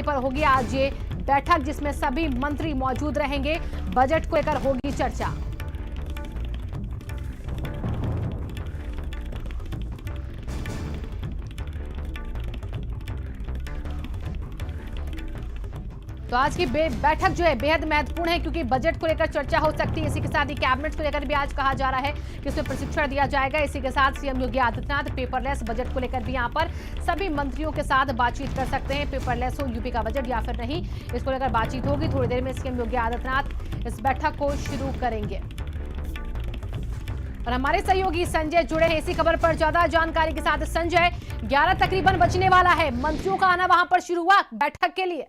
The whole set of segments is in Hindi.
पर होगी आज ये बैठक, जिसमें सभी मंत्री मौजूद रहेंगे। बजट को लेकर होगी चर्चा। तो आज की बैठक जो है बेहद महत्वपूर्ण है, क्योंकि बजट को लेकर चर्चा हो सकती है। इसी के साथ ही कैबिनेट को लेकर भी आज कहा जा रहा है कि उसमें प्रशिक्षण दिया जाएगा। इसी के साथ CM Yogi Adityanath paperless budget को लेकर भी यहां पर सभी मंत्रियों के साथ बातचीत कर सकते हैं। पेपरलेस हो यूपी का बजट या फिर नहीं, इसको लेकर बातचीत होगी। थोड़ी देर में सीएम योगी आदित्यनाथ इस बैठक को शुरू करेंगे। और हमारे सहयोगी संजय जुड़े हैं इसी खबर पर ज्यादा जानकारी के साथ। संजय, 11 तकरीबन बजने वाला है, मंत्रियों का आना वहां पर शुरू हुआ बैठक के लिए।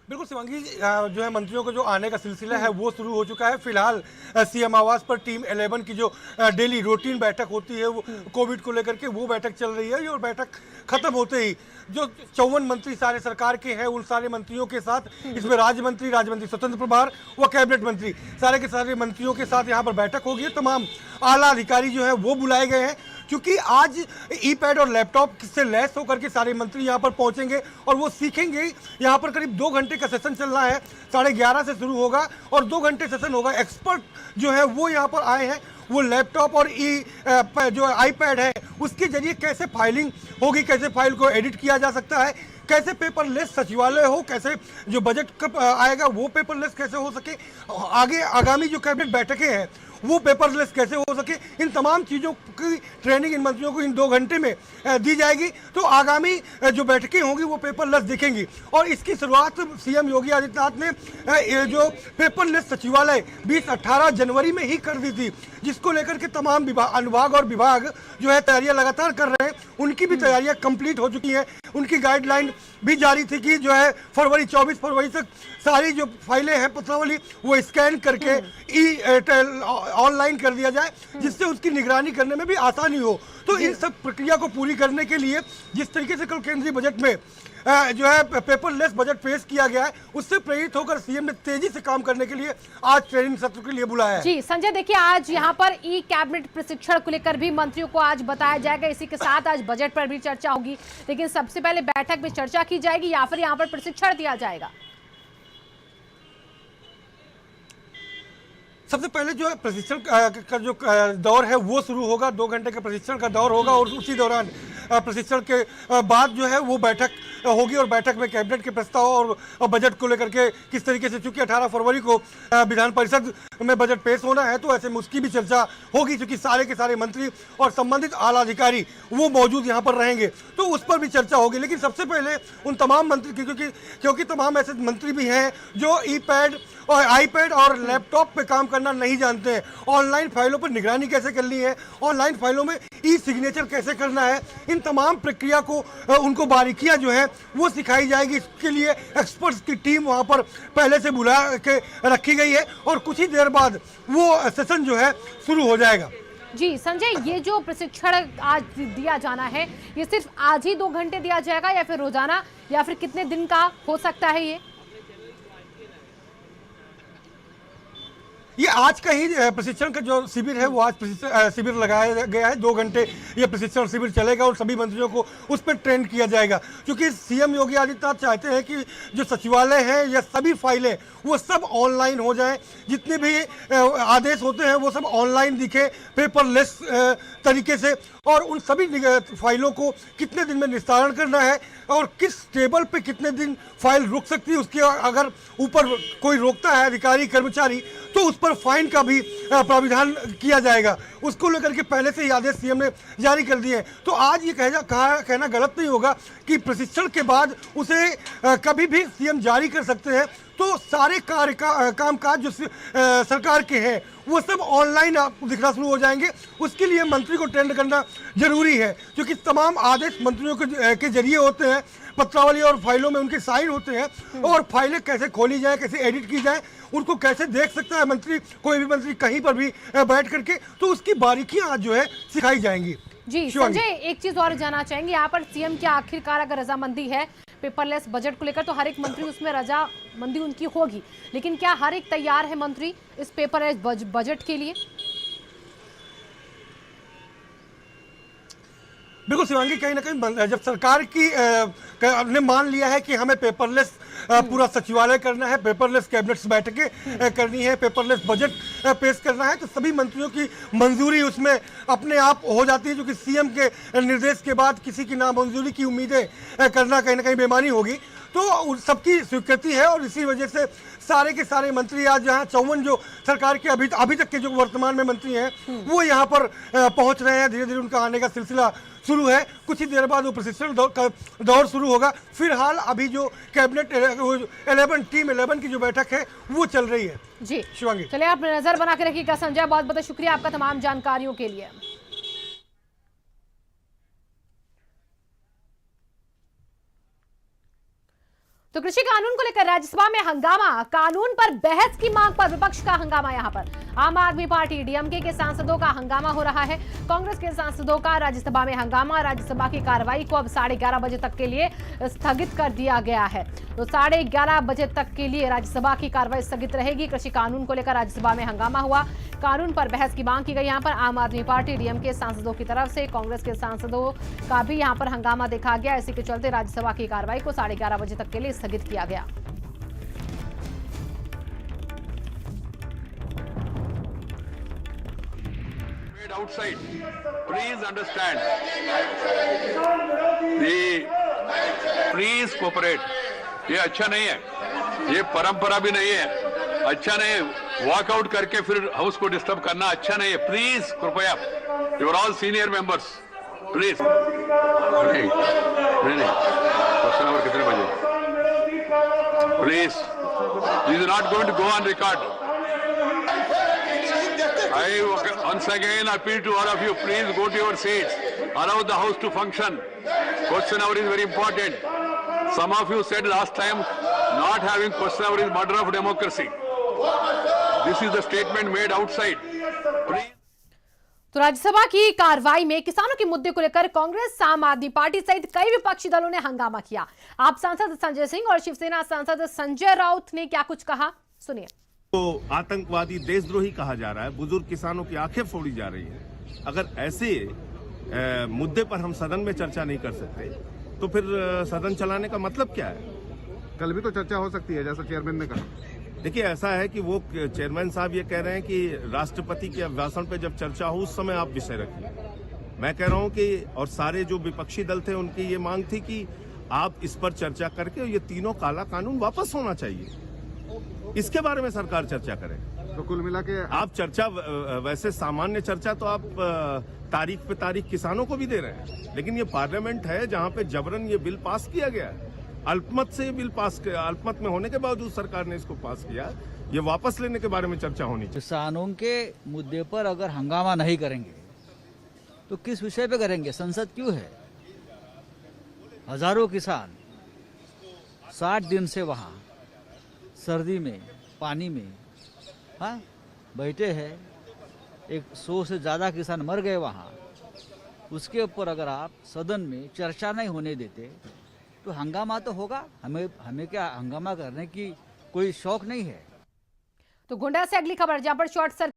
बिल्कुल शिवांगी, जो है मंत्रियों का जो आने का सिलसिला है वो शुरू हो चुका है। फिलहाल सीएम आवास पर टीम 11 की जो डेली रूटीन बैठक होती है वो कोविड को लेकर के वो बैठक चल रही है। और बैठक खत्म होते ही जो 54 मंत्री सारे सरकार के हैं उन सारे मंत्रियों के साथ, इसमें राज्य मंत्री स्वतंत्र प्रभार व कैबिनेट मंत्री सारे के सारे मंत्रियों के साथ यहाँ पर बैठक होगी। तमाम आला अधिकारी जो है वो बुलाए गए हैं, क्योंकि आज ई पैड और लैपटॉप से लैस होकर के सारे मंत्री यहाँ पर पहुंचेंगे और वो सीखेंगे। यहाँ पर करीब 2 घंटे का सेशन चलना है, 11:30 से शुरू होगा और 2 घंटे सेशन होगा। एक्सपर्ट जो है वो यहाँ पर आए हैं, वो लैपटॉप और जो आईपैड है उसके जरिए कैसे फाइलिंग होगी, कैसे फाइल को एडिट किया जा सकता है, कैसे पेपरलेस सचिवालय हो, कैसे जो बजट आएगा वो पेपरलेस कैसे हो सके, आगे आगामी जो कैबिनेट बैठकें हैं वो पेपरलेस कैसे हो सके, इन तमाम चीज़ों की ट्रेनिंग इन मंत्रियों को इन 2 घंटे में दी जाएगी। तो आगामी जो बैठकें होंगी वो पेपरलेस दिखेंगी। और इसकी शुरुआत सीएम योगी आदित्यनाथ ने जो पेपरलेस सचिवालय 20-18 जनवरी में ही कर दी थी, जिसको लेकर के तमाम अनुभाग और विभाग जो है तैयारियां लगातार कर रहे हैं। उनकी भी तैयारियां कंप्लीट हो चुकी हैं। उनकी गाइडलाइन भी जारी थी कि जो है 24 फरवरी तक सारी जो फाइलें हैं पत्रावली वो स्कैन करके ऑनलाइन कर दिया जाए, जिससे उसकी निगरानी करने में भी आसानी हो। तो इन सब प्रक्रिया को पूरी करने के लिए जिस तरीके से कल केंद्रीय बजट में जो है पेपरलेस बजट पेश किया गया है, उससे प्रेरित होकर सीएम ने तेजी से काम करने के लिए आज ट्रेनिंग सत्र के लिए बुलाया है। जी संजय, देखिए आज यहाँ पर ई कैबिनेट प्रशिक्षण को लेकर भी मंत्रियों को आज बताया जाएगा। इसी के साथ आज बजट पर भी चर्चा होगी, लेकिन सबसे पहले बैठक में चर्चा की जाएगी या फिर यहाँ पर प्रशिक्षण दिया जाएगा? सबसे पहले जो है प्रशिक्षण का जो दौर है वो शुरू होगा। 2 घंटे का प्रशिक्षण का दौर होगा और उसी दौरान प्रशिक्षण के बाद जो है वो बैठक होगी और बैठक में कैबिनेट के प्रस्ताव और बजट को लेकर के किस तरीके से, चूंकि 18 फरवरी को विधान परिषद में बजट पेश होना है तो ऐसे में उसकी भी चर्चा होगी, क्योंकि सारे के सारे मंत्री और संबंधित आला अधिकारी वो मौजूद यहाँ पर रहेंगे, तो उस पर भी चर्चा होगी। लेकिन सबसे पहले उन तमाम मंत्री, क्योंकि तमाम ऐसे मंत्री भी हैं जो ई पैड और आईपैड और लैपटॉप पे काम करना नहीं जानते हैं, ऑनलाइन फाइलों पर निगरानी कैसे करनी है, ऑनलाइन फाइलों में ई सिग्नेचर कैसे करना है, इन तमाम प्रक्रिया को उनको बारीकियां जो है वो सिखाई जाएगी। इसके लिए एक्सपर्ट्स की टीम वहां पर पहले से बुला के रखी गई है और कुछ ही देर बाद वो सेशन जो है शुरू हो जाएगा। जी संजय, ये जो प्रशिक्षण आज दिया जाना है ये सिर्फ आज ही 2 घंटे दिया जाएगा या फिर रोजाना, या फिर कितने दिन का हो सकता है ये आज का ही प्रशिक्षण का जो शिविर है वो आज शिविर लगाया गया है। 2 घंटे ये प्रशिक्षण शिविर चलेगा और सभी मंत्रियों को उस पर ट्रेन किया जाएगा, क्योंकि सीएम योगी आदित्यनाथ चाहते हैं कि जो सचिवालय है या सभी फाइलें वो सब ऑनलाइन हो जाएं, जितने भी आदेश होते हैं वो सब ऑनलाइन दिखे पेपरलेस तरीके से, और उन सभी फाइलों को कितने दिन में निस्तारण करना है और किस टेबल पे कितने दिन फाइल रुक सकती है, उसके अगर ऊपर कोई रोकता है अधिकारी कर्मचारी तो उस पर फाइन का भी प्राविधान किया जाएगा। उसको लेकर के पहले से ही आदेश सीएम ने जारी कर दिए हैं। तो आज ये कहना गलत नहीं होगा कि प्रशिक्षण के बाद उसे कभी भी सीएम जारी कर सकते हैं। तो सारे कामकाज जो सरकार के हैं वो सब ऑनलाइन आपको दिखना शुरू हो जाएंगे। उसके लिए मंत्री को ट्रेंड करना जरूरी है, क्योंकि तमाम आदेश मंत्रियों के जरिए होते हैं, पत्रावली और फाइलों में उनके साइन होते हैं, और फाइलें कैसे खोली जाए, कैसे एडिट की जाए, उनको कैसे देख सकता है मंत्री, कोई भी मंत्री कहीं पर भी बैठ करके, तो उसकी बारीकियां आज जो है सिखाई जाएंगी। जी संजय, एक चीज और जानना चाहेंगे, यहाँ पर सीएम की आखिरकार अगर रजामंदी है पेपरलेस बजट को लेकर तो हर एक मंत्री उसमें रजामंदी उनकी होगी, लेकिन क्या हर एक तैयार है मंत्री इस पेपरलेस बजट के लिए? बिल्कुल शिवांगी, कहीं ना कहीं जब सरकार की ने मान लिया है कि हमें पेपरलेस पूरा सचिवालय करना है, पेपरलेस कैबिनेट बैठकें करनी है, पेपरलेस बजट पेश करना है, तो सभी मंत्रियों की मंजूरी उसमें अपने आप हो जाती है, जो कि सीएम के निर्देश के बाद किसी की नामंजूरी की उम्मीदें करना कहीं ना कहीं बेईमानी होगी। तो सबकी स्वीकृति है और इसी वजह से सारे के सारे मंत्री आज यहाँ 54 जो सरकार के अभी तक के जो वर्तमान में मंत्री हैं वो यहाँ पर पहुँच रहे हैं। धीरे धीरे उनका आने का सिलसिला शुरू है। कुछ ही देर बाद वो प्रशिक्षण दौर शुरू होगा। फिलहाल अभी जो कैबिनेट 11 टीम 11 की जो बैठक है वो चल रही है। जी शिवांगी, चलिए आप नजर बना के रखिएगा। संजय, बहुत बहुत शुक्रिया आपका तमाम जानकारियों के लिए। तो कृषि कानून को लेकर राज्यसभा में हंगामा, कानून पर बहस की मांग पर विपक्ष का हंगामा। यहां पर आम आदमी पार्टी डीएमके के सांसदों का हंगामा हो रहा है, कांग्रेस के सांसदों का राज्यसभा में हंगामा। राज्यसभा की कार्रवाई को अब 11:30 बजे तक के लिए स्थगित कर दिया गया है। तो 11:30 बजे तक के लिए राज्यसभा की कार्रवाई स्थगित रहेगी। कृषि कानून को लेकर राज्यसभा में हंगामा हुआ, कानून पर बहस की मांग की गई। यहाँ पर आम आदमी पार्टी डीएमके सांसदों की तरफ से कांग्रेस के सांसदों का भी यहाँ पर हंगामा देखा गया। इसी के चलते राज्यसभा की कार्रवाई को 11:30 बजे तक के लिए स्थगित किया गया। Outside, please understand. Please cooperate. ये अच्छा नहीं है, ये परंपरा भी नहीं है, अच्छा नहीं है। वॉकआउट करके फिर हाउस को डिस्टर्ब करना अच्छा नहीं है। प्लीज कृपया, you are all senior members, please. नहीं, क्वेश्चन नंबर कितने बजे? Please, this is not going to go on record. I once again appeal to all of you, please go to your seats. Allow the house to function. Question hour is very important. Some of you said last time, not having question hour is murder of democracy. This is the statement made outside. Please. तो राज्यसभा की कार्रवाई में किसानों के मुद्दे को लेकर कांग्रेस, आम आदमी पार्टी सहित कई विपक्षी दलों ने हंगामा किया। आप सांसद संजय सिंह और शिवसेना सांसद संजय राउत ने क्या कुछ कहा, सुनिए। तो आतंकवादी, देशद्रोही कहा जा रहा है, बुजुर्ग किसानों की आंखें फोड़ी जा रही हैं। अगर ऐसे मुद्दे पर हम सदन में चर्चा नहीं कर सकते तो फिर सदन चलाने का मतलब क्या है? कल भी तो चर्चा हो सकती है, जैसा चेयरमैन ने कहा। देखिए, ऐसा है कि वो चेयरमैन साहब ये कह रहे हैं कि राष्ट्रपति के अभिभाषण पे जब चर्चा हो उस समय आप विषय रखिए। मैं कह रहा हूं कि और सारे जो विपक्षी दल थे उनकी ये मांग थी कि आप इस पर चर्चा करके ये तीनों काला कानून वापस होना चाहिए, इसके बारे में सरकार चर्चा करे। तो कुल मिला के आप चर्चा, वैसे सामान्य चर्चा तो आप तारीख पे तारीख किसानों को भी दे रहे हैं, लेकिन ये पार्लियामेंट है जहां पे जबरन ये बिल पास किया गया है। अल्पमत से ये बिल पास, अल्पमत में होने के बावजूद सरकार ने इसको पास किया। ये वापस लेने के बारे में चर्चा होनी चाहिए। किसानों के मुद्दे पर अगर हंगामा नहीं करेंगे तो किस विषय पे करेंगे? संसद क्यों है? हजारों किसान 60 दिन से वहाँ सर्दी में, पानी में बैठे हैं। 100 से ज़्यादा किसान मर गए वहाँ। उसके ऊपर अगर आप सदन में चर्चा नहीं होने देते तो हंगामा तो होगा। हमें क्या हंगामा करने की कोई शौक नहीं है। तो गोंडा से अगली खबर, जहां पर शॉर्ट सर्किट